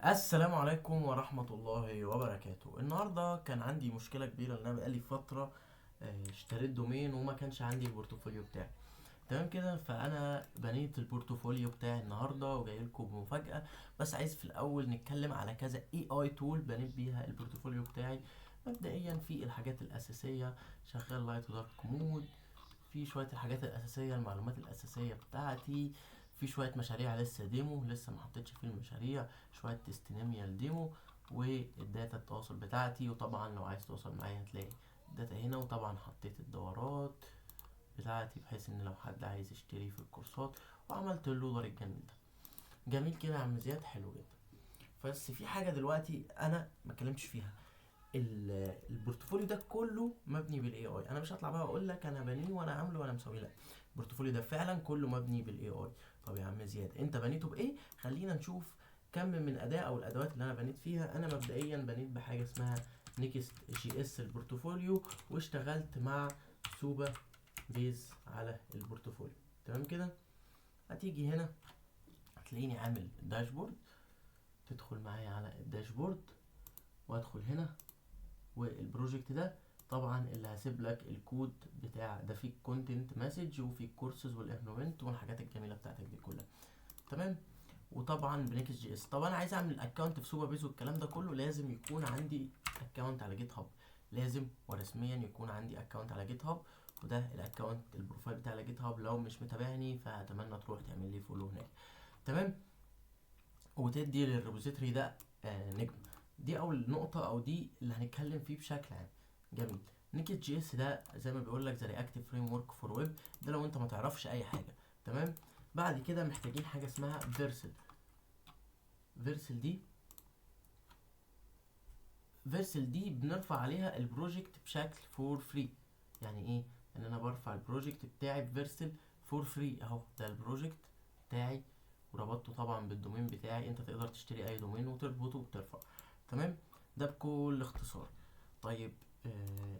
السلام عليكم ورحمة الله وبركاته. النهاردة كان عندي مشكلة كبيرة لأن أنا بقالي فترة اشتريت دومين وما كانش عندي البورتفوليو بتاعي. تمام كده، فأنا بنيت البورتفوليو بتاعي النهاردة وجاي لكم بمفاجأة. بس عايز في الأول نتكلم على كذا اي تول بنيت بيها البورتفوليو بتاعي. مبدئيا في الحاجات الأساسية، شغال لايت ودارك مود، في شوية الحاجات الأساسية، المعلومات الأساسية بتاعتي، في شوية مشاريع لسه ديمو، لسه ما حطيتش فيه المشاريع، شوية تستنيميال ديمو، والداتا التواصل بتاعتي. وطبعا لو عايز توصل معايا هتلاقي الداتا هنا. وطبعا حطيت الدورات بتاعتي بحيث ان لو حد عايز يشتري في الكورسات، وعملت اللودر الجميل ده. جميل كده يا عم زياد، حلو جدا. بس في حاجة دلوقتي انا ما اتكلمتش فيها. البورتفوليو ده كله مبني بالاي اي. انا مش هطلع بقى اقول لك انا بنيه وانا عامله وانا مسويه، لا. البورتفوليو ده فعلا كله مبني بالاي اي. طب يا عم زياد، انت بنيته بايه؟ خلينا نشوف كم من اداه او الادوات اللي انا بنيت فيها. انا مبدئيا بنيت بحاجه اسمها نيكست جي اس البورتفوليو، واشتغلت مع سوبا بيز على البورتفوليو. تمام كده. هتيجي هنا هتلاقيني عامل داشبورد. تدخل معايا على الداشبورد، وادخل هنا. والبروجكت ده طبعا اللي هسيب لك الكود بتاع ده، فيه الكونتنت مسج وفيه الكورسز والانفلونت والحاجات الجميله بتاعتك دي كلها. تمام. وطبعا بنكس جي اس. طب انا عايز اعمل اكونت في سوبر بيز والكلام ده كله، لازم يكون عندي اكونت على جيت هاب. لازم ورسميا يكون عندي اكونت على جيت هاب. وده الاكونت البروفايل بتاع على جيت هاب. لو مش متابعني فاتمنى تروح تعمل لي فولو هناك. تمام. وتدي للريبوزيتوري ده نجم. دي اول نقطة، او دي اللي هنتكلم فيه بشكل عام. جميل. نيكد جي اس ده زي ما بيقول لك ذا رياكتيف فريم ورك فور ويب. ده لو انت ما تعرفش اي حاجة. تمام. بعد كده محتاجين حاجة اسمها فيرسل. فيرسل دي بنرفع عليها البروجكت بشكل فور فري. يعني ايه؟ ان انا برفع البروجكت بتاعي بفيرسل فور فري. اهو ده البروجكت بتاعي، وربطته طبعا بالدومين بتاعي. انت تقدر تشتري اي دومين وتربطه وترفع. تمام. ده بكل اختصار. طيب،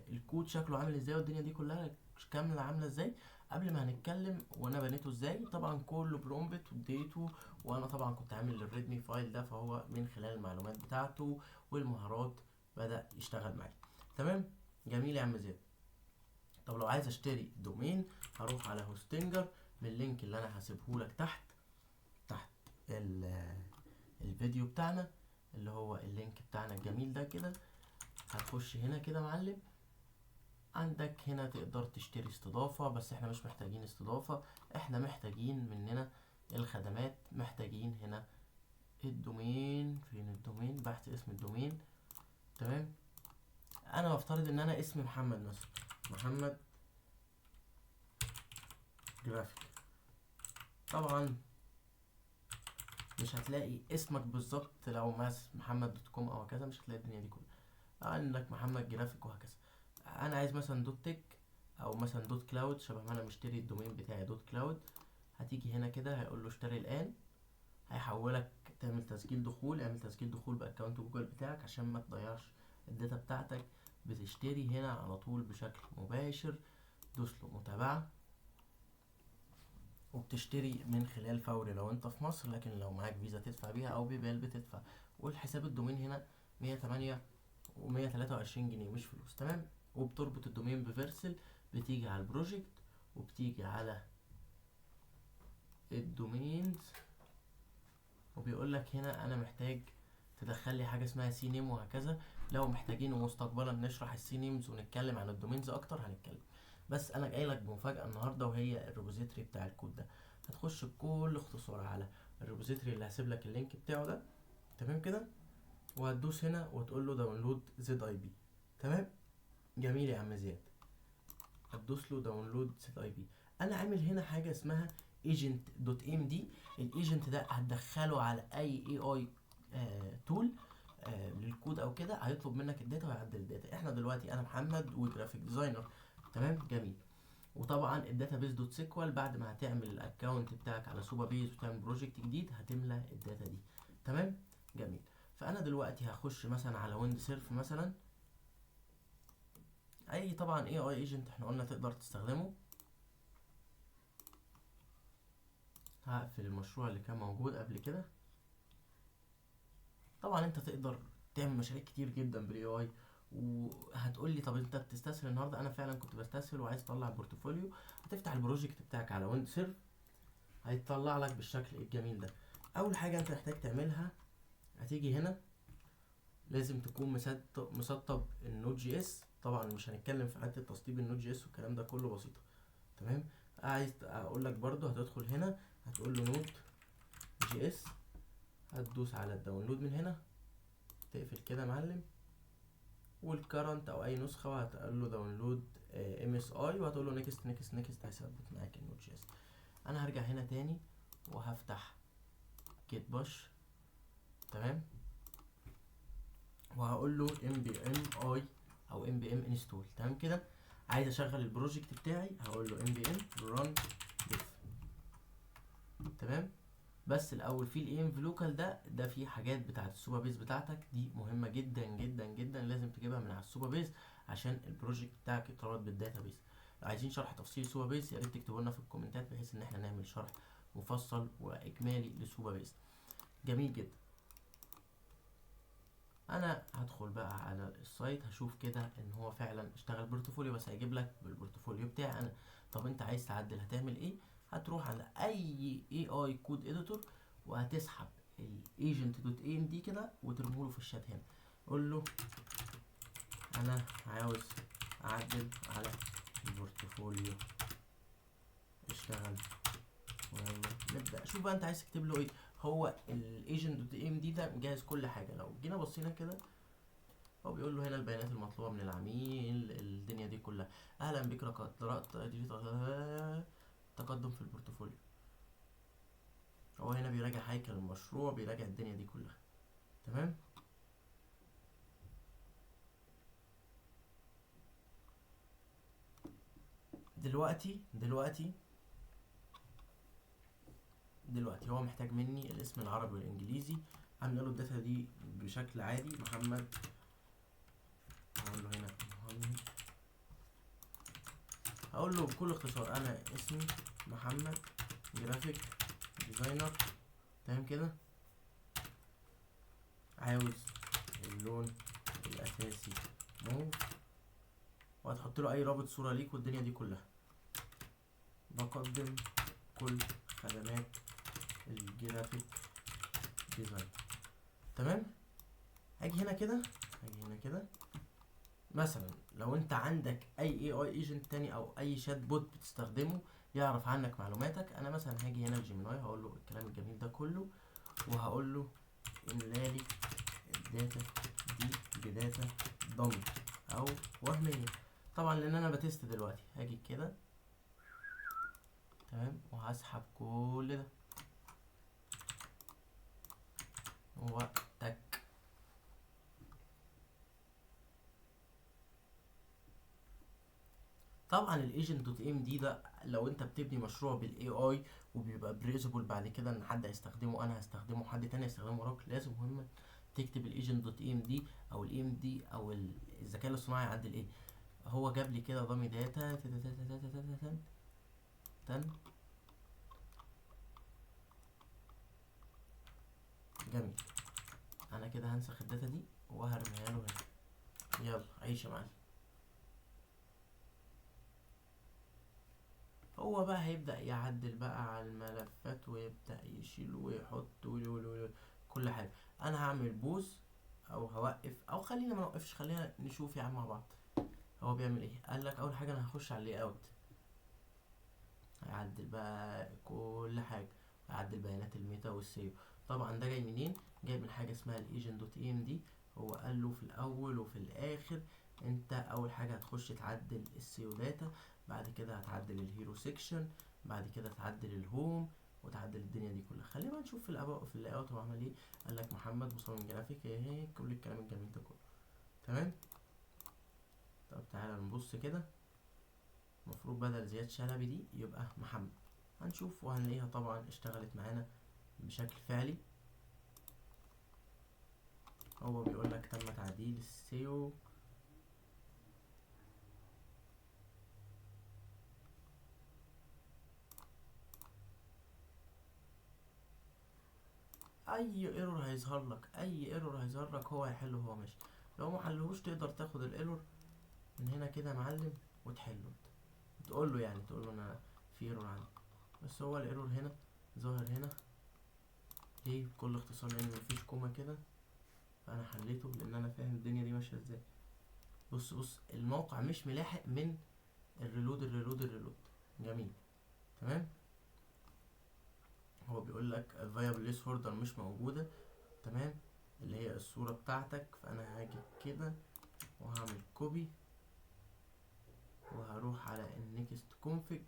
الكود شكله عامل ازاي والدنيا دي كلها كامله عامله ازاي؟ قبل ما هنتكلم وانا بنيته ازاي، طبعا كله برومبت واديته. وانا طبعا كنت عامل الريدمي فايل ده، فهو من خلال المعلومات بتاعته والمهارات بدأ يشتغل معايا. تمام. جميل يا عم زياد. طب لو عايز اشتري دومين، هروح على هوستنجر باللينك اللي انا هسيبهولك تحت الفيديو بتاعنا، اللي هو اللينك بتاعنا الجميل ده كده. هتخش هنا كده معلم. عندك هنا تقدر تشتري استضافة، بس احنا مش محتاجين استضافة. احنا محتاجين مننا الخدمات. محتاجين هنا الدومين. فين الدومين؟ بحث اسم الدومين. تمام. انا بفترض ان انا اسمي محمد مثلا، محمد جرافيك. طبعا مش هتلاقي اسمك بالظبط، لو محمد دوت كوم او كذا مش هتلاقي الدنيا دي كلها. عندك محمد جرافيك وهكذا. انا عايز مثلا دوت تك، او مثلا دوت كلاود، شبه ما انا مشتري الدومين بتاعي دوت كلاود. هتيجي هنا كده هيقول له اشتري الان. هيحولك تعمل تسجيل دخول. اعمل تسجيل دخول باكونت جوجل بتاعك عشان ما تضيعش الداتا بتاعتك. بتشتري هنا على طول بشكل مباشر. دوس له متابعة. وبتشتري من خلال فوري لو انت في مصر، لكن لو معاك فيزا تدفع بيها او بيبال بتدفع. والحساب الدومين هنا 108 و123 جنيه مش فلوس. تمام. وبتربط الدومين بفيرسل. بتيجي على البروجكت، وبتيجي على الدومينز، وبيقول لك هنا انا محتاج تدخل لي حاجه اسمها سي نيم وهكذا. لو محتاجين مستقبلا نشرح السي نيمز ونتكلم عن الدومينز اكتر هنتكلم. بس انا جاي لك بمفاجاه النهارده، وهي الريبوزيتوري بتاع الكود ده. هتخش بكل اختصار على الريبوزيتوري اللي هسيب لك اللينك بتاعه ده. تمام كده. وهتدوس هنا وتقول له داونلود زد اي بي. تمام. جميل يا عم زياد. هتدوس له داونلود زد اي بي. انا عامل هنا حاجه اسمها ايجنت دوت ام دي. الايجنت ده هتدخله على اي تول للكود او كده. هيطلب منك الداتا ويعدل الداتا. احنا دلوقتي انا محمد وجرافيك ديزاينر. تمام. جميل. وطبعا الداتا بيز دوت سيكوال. بعد ما هتعمل الاكونت بتاعك على سوبر بيز وتعمل بروجكت جديد هتملى الداتا دي. تمام. جميل. فانا دلوقتي هخش مثلا على ويند سيرف مثلا. اي طبعا اي ايجنت احنا قلنا تقدر تستخدمه. هقفل المشروع اللي كان موجود قبل كده. طبعا انت تقدر تعمل مشاريع كتير جدا بالاي اي. وهتقول لي طب انت بتستسهل النهارده؟ انا فعلا كنت بستسهل وعايز اطلع بورتفوليو. هتفتح البروجكت بتاعك على ويند سيرف، هيطلع لك بالشكل الجميل ده. اول حاجه انت محتاج تعملها، هتيجي هنا لازم تكون مسطب النود جي اس. طبعا مش هنتكلم في حته تسطيب النود جي اس والكلام ده كله، بسيطه. تمام. عايز اقول لك برضو، هتدخل هنا هتقول له نود جي اس، هتدوس على الداونلود من هنا، تقفل كده يا معلم، والكرنت او اي نسخه، وهتقول له داونلود ام اس اي، وهتقول له نيكست نيكست نيكست، هيثبت معاك النود جي اس. انا هرجع هنا تاني وهفتح جيت باش. تمام. وهقول له ام بي ام اي او ام بي ام انستول. تمام كده. عايز اشغل البروجكت بتاعي، هقول له ام بي ام ران ديف. تمام. بس الاول في الام في لوكال ده فيه حاجات بتاعه السوبر بيز بتاعتك، دي مهمه جدا جدا جدا، لازم تجيبها من على السوبر بيز عشان البروجكت بتاعك يتربط بالداتا بيز. لو عايزين شرح تفصيلي سوبر بيز، يا ريت تكتبوا لنا في الكومنتات بحيث ان احنا نعمل شرح مفصل واجمالي لسوبر بيز. جميل جدا. انا هدخل بقى على السايت، هشوف كده ان هو فعلا اشتغل بورتفوليو، بس هيجيب لك بالبورتفوليو بتاعي انا. طب انت عايز تعدل هتعمل ايه؟ هتروح على اي اي كود اديتور، وهتسحب الايجنت دوت ام دي كده وترميه له في الشات هنا. قول له انا عاوز اعدل على البورتفوليو، اشتغل. ويلا نبدا. شوف بقى انت عايز تكتب له ايه. هو الايجنت دوت ام دي ده مجهز كل حاجه. لو جينا بصينا كده، هو بيقول له هنا البيانات المطلوبة من العميل، الدنيا دي كلها. أهلا بك، قرأت تقدم في البورتفوليو. هو هنا بيراجع هيكل المشروع، بيراجع الدنيا دي كلها. تمام. دلوقتي هو محتاج مني الاسم العربي والإنجليزي. هعمل له الداتا دي بشكل عادي، محمد. هقول له هنا محمد، هقول له بكل اختصار انا اسمي محمد، جرافيك ديزاينر. تمام كده. عاوز اللون الاساسي موف، وهتحط له اي رابط صورة ليك والدنيا دي كلها. بقدم كل خدمات الجرافيك ديزاين. تمام. هاجي هنا كده مثلا، لو انت عندك اي اي ايجنت تاني او اي شات بوت بتستخدمه يعرف عنك معلوماتك، انا مثلا هاجي هنا الجيميناي، هقول له الكلام الجميل ده كله، وهقول له املالي الداتا دي بداتا ضمن او وهمية. طبعا لان انا بتست دلوقتي، هاجي كده. تمام. وهسحب كل ده وتك. طبعا الايجنت دوت ام دي ده لو انت بتبني مشروع بالاي اي وبيبقى بريزبل بعد كده ان حد هيستخدمه، انا هستخدمه، حد تاني هيستخدمه وراك، لازم مهم تكتب الايجنت دوت ام دي او الام دي او الذكاء الاصطناعي يعدل ايه. هو جاب لي كده ضمي داتا تن. جميل. انا كده هنسخ الداتا دي وهرميها له هنا. يلا عيش يا معلم. هو بقى هيبدأ يعدل بقى على الملفات، ويبدأ يشيل ويحط كل حاجة. انا هعمل بوز او هوقف، او خلينا ما نوقفش، خلينا نشوف يا عم مع بعض هو بيعمل ايه. قال لك اول حاجة انا هخش على اللاي اوت، هيعدل بقى كل حاجة، هيعدل بيانات الميتا والسيو. طبعا ده جاي منين؟ جاي من حاجة اسمها الايجنت دوت ام دي. هو قال له في الاول وفي الاخر انت اول حاجة هتخش تعدل السيو داتا، بعد كده هتعدل الهيرو سيكشن، بعد كده تعدل الهوم، وتعدل الدنيا دي كلها. خلينا بقى نشوف في اللاي اوت هو عمل ايه. قال لك محمد مصمم جرافيك، ايه كل الكلام الجميل ده كله. تمام. طب تعالى نبص كده، المفروض بدل زياد شلبي دي يبقى محمد. هنشوف وهنلاقيها طبعا اشتغلت معانا بشكل فعلي. هو بيقول لك تم تعديل السيو. اي ايرور هيظهر لك، اي ايرور هيظهر لك هو هيحله هو ماشي. لو ما حلهوش تقدر تاخد الايرور من هنا كده يا معلم وتحله، تقول له يعني تقول له انا في ايرور عندي، بس هو الايرور هنا ظاهر هنا ليه بكل اختصار لان مفيش كوما كده، فانا حليته لان انا فاهم الدنيا دي ماشيه ازاي. بص بص الموقع مش ملاحق من الريلود. جميل تمام. هو بيقول لك viable list holder مش موجوده، تمام، اللي هي الصوره بتاعتك. فانا هاجي كده وهعمل كوبي وهروح على النكست كونفج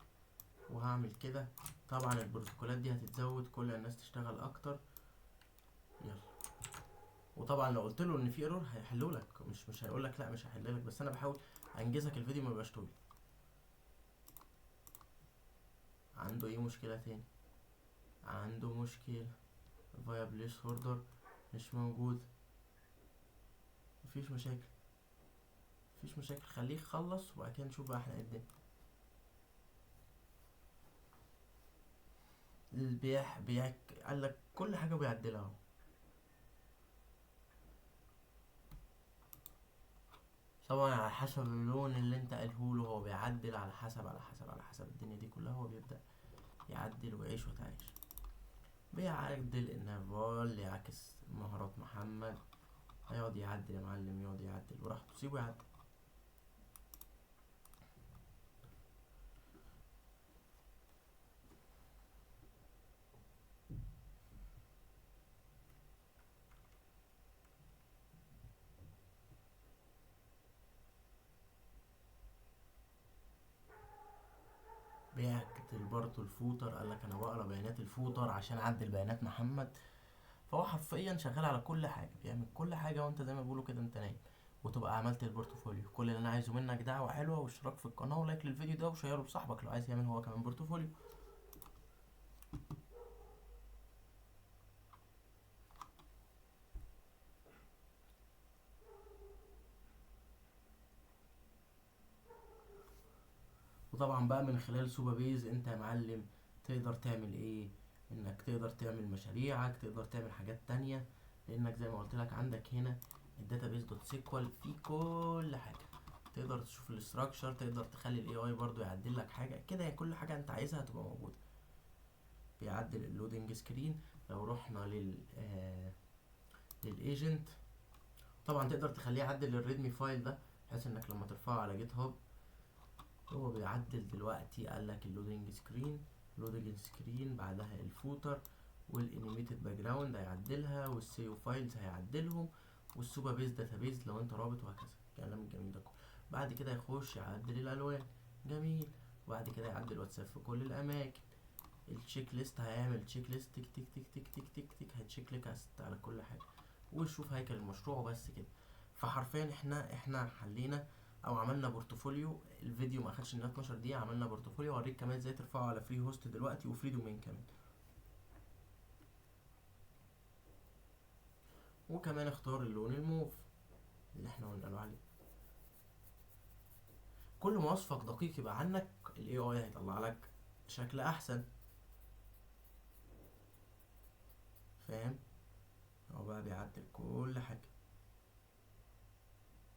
وهعمل كده. طبعا البروتوكولات دي هتتزود كل الناس تشتغل اكتر. يلا. وطبعا لو قلت له ان في ايرور هيحلوا لك، مش هيقول لك لا مش هحل لك، بس انا بحاول انجزك الفيديو ما يبقاش طويل. عنده ايه مشكله تاني؟ عنده مشكله viable list holder مش موجود. مفيش مشاكل، مفيش مشاكل، خليه يخلص وبعد كده نشوف بقى احنا ايه الدنيا. البيع قال لك كل حاجه بيعدلها اهو. طبعا على حسب اللون اللي انت قالهوله هو بيعدل، على حسب الدنيا دي كلها هو بيبدأ يعدل ويعيش وتعيش. بيعدل النافال يعكس مهارات محمد، هيقعد يعدل يا معلم، يقعد يعدل براحته، سيبه يعدل. بيعدل برضه الفوتر، قالك انا بقرا بيانات الفوتر عشان اعدل بيانات محمد. فهو حرفيا شغال على كل حاجه، بيعمل كل حاجه، وانت زي ما بيقولوا كده انت نايم وتبقى عملت البورتفوليو. كل اللي انا عايزه منك دعوه حلوه واشتراك في القناه ولايك للفيديو ده وشيره لصاحبك لو عايز يعمل هو كمان بورتفوليو. وطبعا بقى من خلال سوبا بيز انت يا معلم تقدر تعمل ايه؟ انك تقدر تعمل مشاريعك، تقدر تعمل حاجات تانية، لانك زي ما قلت لك عندك هنا الداتابيز دوت سيكوال في كل حاجة. تقدر تشوف الاستراكشر، تقدر تخلي الاي اي برضو يعدل لك حاجة كده، يعني كل حاجة انت عايزها هتبقى موجودة. بيعدل اللودنج سكرين. لو رحنا للايجنت طبعا تقدر تخليه يعدل الريدمي فايل ده بحيث انك لما ترفعه على جيت هاب هو بيعدل. دلوقتي قالك اللودنج سكرين بعدها الفوتر والانيميتد باك جراوند هيعدلها، والسيو فايلز هيعدلهم، والسوبر بيز داتابيز لو انت رابط، وهكذا. الكلام الجميل ده كله. بعد كده يخش يعدل الالوان. جميل. وبعد كده يعدل واتساب في كل الاماكن. التشيك ليست هيعمل تشيك ليست تك تك تك تك تك تك تك هيتشيك لك على كل حاجه، ويشوف هيكل المشروع وبس كده. فحرفيا احنا حلينا او عملنا بورتفوليو. الفيديو ما اخدش لنا 12 دقيقه، عملنا بورتفوليو. اوريك كمان ازاي ترفعه على فري هوست دلوقتي وفري دومين كمان. وكمان اختار اللون الموف اللي احنا قلنا له عليه. كل ما وصفك دقيق يبقى عنك الاي اي هيطلع لك شكل احسن. فاهم؟ هو بقى بيعدل كل حاجه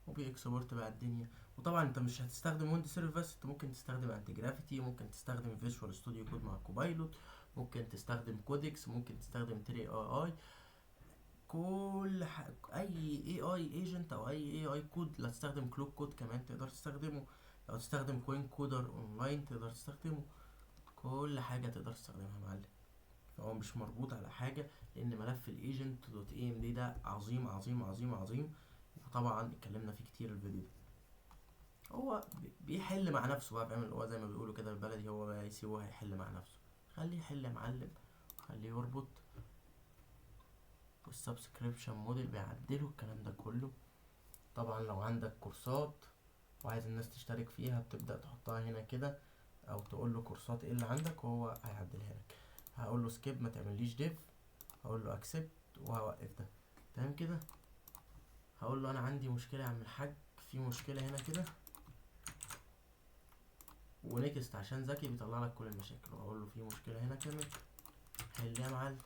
وبيكسبورت بقى الدنيا. وطبعا انت مش هتستخدم ويند سيرف بس، انت ممكن تستخدم انتي جرافيتي، ممكن تستخدم فيجوال ستوديو كود مع كوبايلوت، ممكن تستخدم كودكس، ممكن تستخدم تري اي. كل اي اي ايجنت او اي اي كود. لا تستخدم كلوك كود كمان تقدر تستخدمه. لو تستخدم كوين كودر اونلاين تقدر تستخدمه. كل حاجه تقدر تستخدمها يا معلم. فهو مش مربوط على حاجه، لان ملف الايجنت دوت اي ام دي ده عظيم عظيم عظيم عظيم. وطبعا اتكلمنا فيه كتير الفيديو ده. هو بيحل مع نفسه بقى، فاهم؟ هو زي ما بيقولوا كده بالبلدي، هو بقى يسيبه هيحل مع نفسه. خليه يحل يا معلم، خليه يربط. والسبسكريبشن موديل بيعدلوا الكلام ده كله. طبعا لو عندك كورسات وعايز الناس تشترك فيها بتبدأ تحطها هنا كده، او تقول له كورسات ايه اللي عندك وهو هيعدلها لك. هقول له سكيب ما تعمليش ديف، هقول له اكسبت وهوقف ده. تمام كده. هقول له انا عندي مشكله يا عم الحاج، في مشكله هنا كده، ونكست عشان ذكي بيطلع لك كل المشاكل. واقول له في مشكله هنا كمان، حل يا معلم.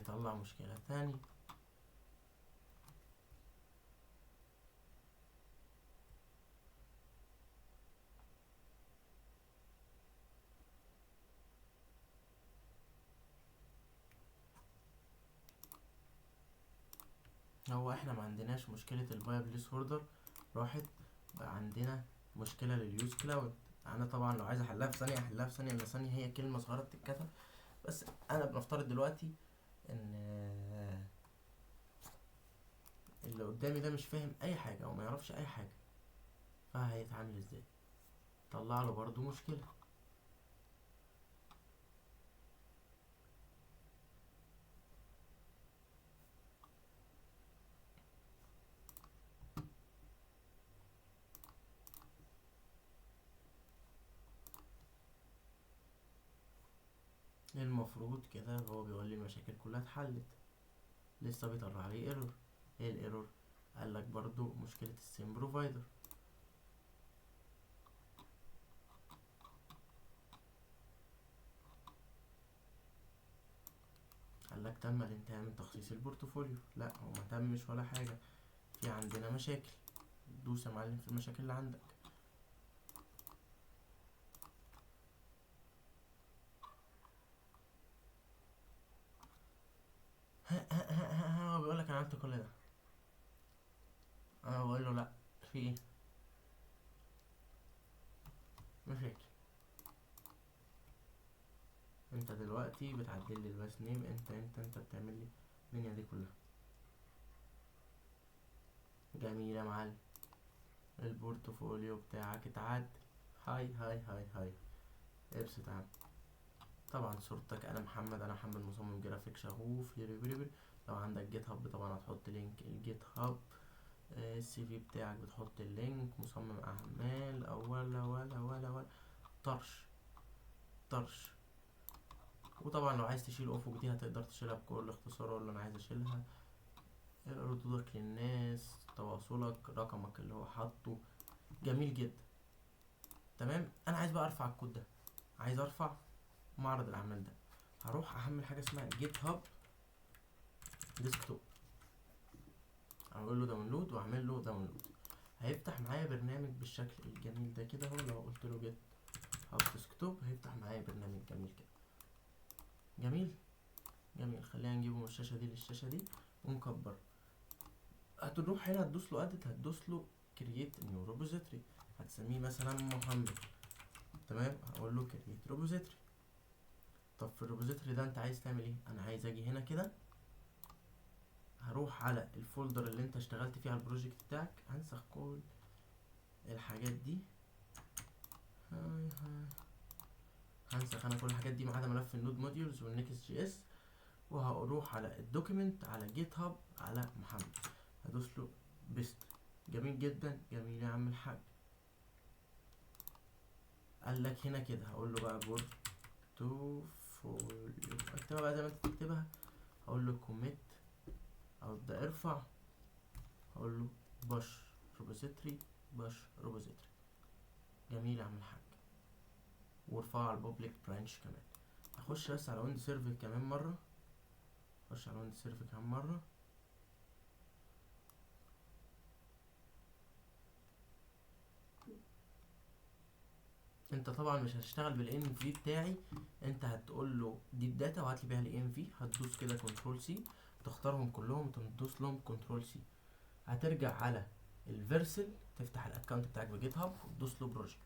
هيطلع مشكلة تاني. هو احنا ما عندناش مشكلة الفايب بليس هوردر راحت، بقى عندنا مشكلة لليوز كلاود. انا طبعا لو عايز احلها في ثانية احلها في ثانية الا ثانية، هي كلمة صغيرة بتتكتب. بس انا بنفترض دلوقتي ان اللي قدامي ده مش فاهم اي حاجة او ما يعرفش اي حاجة، فهيتعامل ازاي؟ طلع له برضو مشكلة. المفروض كده هو بيقول لي المشاكل كلها اتحلت، لسه بيطلع لي ايرور. ايه الايرور؟ قال لك برضو مشكلة السيم بروفايدر. قال لك تم الانتهاء من تخصيص البورتفوليو. لا، هو ما تمش ولا حاجة، في عندنا مشاكل. دوس يا معلم في المشاكل اللي عندك. هو بيقول لك انا عملت كل ده، انا بقول له لا، في ايه؟ مشاكل. انت دلوقتي بتعدل لي الباس نيم، انت بتعمل لي الدنيا دي كلها. جميل يا معلم، البورتفوليو بتاعك اتعدل. هاي هاي هاي هاي، ابسط يا عم. طبعا صورتك انا محمد، انا محمد مصمم جرافيك شغوف. لو عندك جيت هاب طبعا هتحط لينك الجيت هاب. السي في بتاعك بتحط اللينك. مصمم اعمال او ولا طرش طرش. وطبعا لو عايز تشيل افق دي هتقدر تشيلها بكل اختصار، اقول له انا عايز اشيلها. ردودك للناس، تواصلك، رقمك اللي هو حاطه. جميل جدا. تمام. انا عايز بقى ارفع الكود ده، عايز ارفع معرض الاعمال ده. هروح احمل حاجه اسمها جيت هاب ديسكتوب، اقول له داونلود واعمل له داونلود. هيفتح معايا برنامج بالشكل الجميل ده كده. هو لو قلت له جيت هاب ديسكتوب هيفتح معايا برنامج جميل كده. جميل جميل. خلينا نجيبه من الشاشه دي للشاشه دي ونكبر. هتروح هنا هتدوس له اديت، هتدوس له كرييت نيو ريبوزيتوري، هتسميه مثلا محمد. تمام. هقول له كرييت ريبوزيتوري. طب في الريبوزيتوري ده انت عايز تعمل ايه؟ انا عايز اجي هنا كده، هروح على الفولدر اللي انت اشتغلت فيه على البروجكت بتاعك، هنسخ كل الحاجات دي. هاي هاي. هنسخ انا كل الحاجات دي ما عدا ملف النود موديولز والنكست جي اس. وهروح على الدوكيمنت على جيت هاب على محمد، هدوس له بيست. جميل جدا. جميل يا عم الحاج. قال لك هنا كده، هقول له بقى بورتفوليو، اكتبها بقى زي ما انت تكتبها. هقول له كوميت او ابدا ارفع. هقول له باش ريبوزيتوري، باش ريبوزيتوري. جميل يا عم الحاج. وارفعه على البابليك برانش كمان. هخش بس على ويند سيرفر كمان مره. خش على ويند سيرفر كمان مره. انت طبعا مش هتشتغل بالان في بتاعي، انت هتقول له دي الداتا وهات لي بيها الان في. هتدوس كده كنترول سي، تختارهم كلهم، تدوس لهم كنترول سي. هترجع على الفيرسل، تفتح الاكونت بتاعك بجيت هاب وتدوس له بروجكت.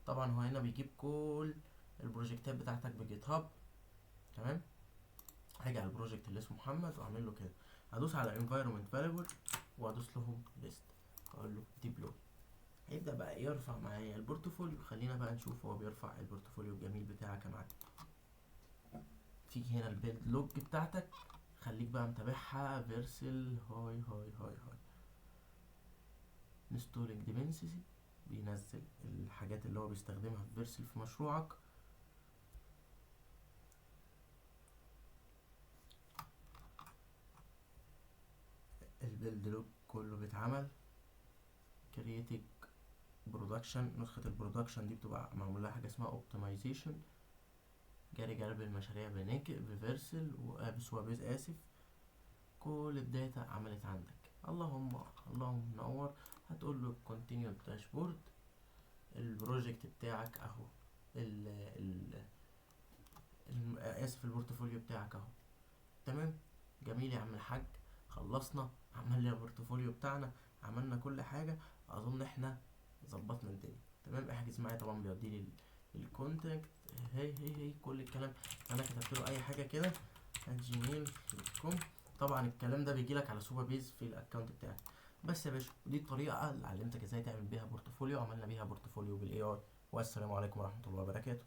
طبعا هو هنا بيجيب كل البروجكتات بتاعتك بجيت هاب. تمام. هاجي على البروجكت اللي اسمه محمد واعمل له كده، هدوس على environment variable وادوس لهم list، اقول له deploy. هيبدأ بقى يرفع معايا البورتفوليو. خلينا بقى نشوف هو بيرفع البورتفوليو الجميل بتاعك يا معلم. تيجي هنا البيلد لوج بتاعتك، خليك بقى متابعها. فيرسل هاي هاي هاي هاي. انستولينج ديبنسيسي، بينزل الحاجات اللي هو بيستخدمها في فيرسل في مشروعك. البيلد لوج كله بيتعمل. كرييتنج برودكشن، نسخة البرودكشن دي بتبقى معمول لها حاجة اسمها اوبتمايزيشن. جاري جلب المشاريع بفيرسل بسوابيز اسف. كل الداتا عملت عندك. اللهم نور. هتقول له كونتينيو داشبورد. البروجكت بتاعك اهو، ال ال اسف البورتفوليو بتاعك اهو. تمام، جميل يا عم الحاج. خلصنا، عملنا البورتفوليو بتاعنا، عملنا كل حاجة. اظن احنا ظبطنا الدنيا. تمام، احجز معايا. طبعا بيوديني الكونتاكت، هي كل الكلام. انا كتبت له اي حاجة كده @gmail.com. طبعا الكلام ده بيجيلك على سوبر بيز في الاكونت بتاعك. بس يا باشا، دي الطريقة اللي علمتك ازاي تعمل بيها بورتفوليو. عملنا بيها بورتفوليو بالاي اي. والسلام عليكم ورحمة الله وبركاته.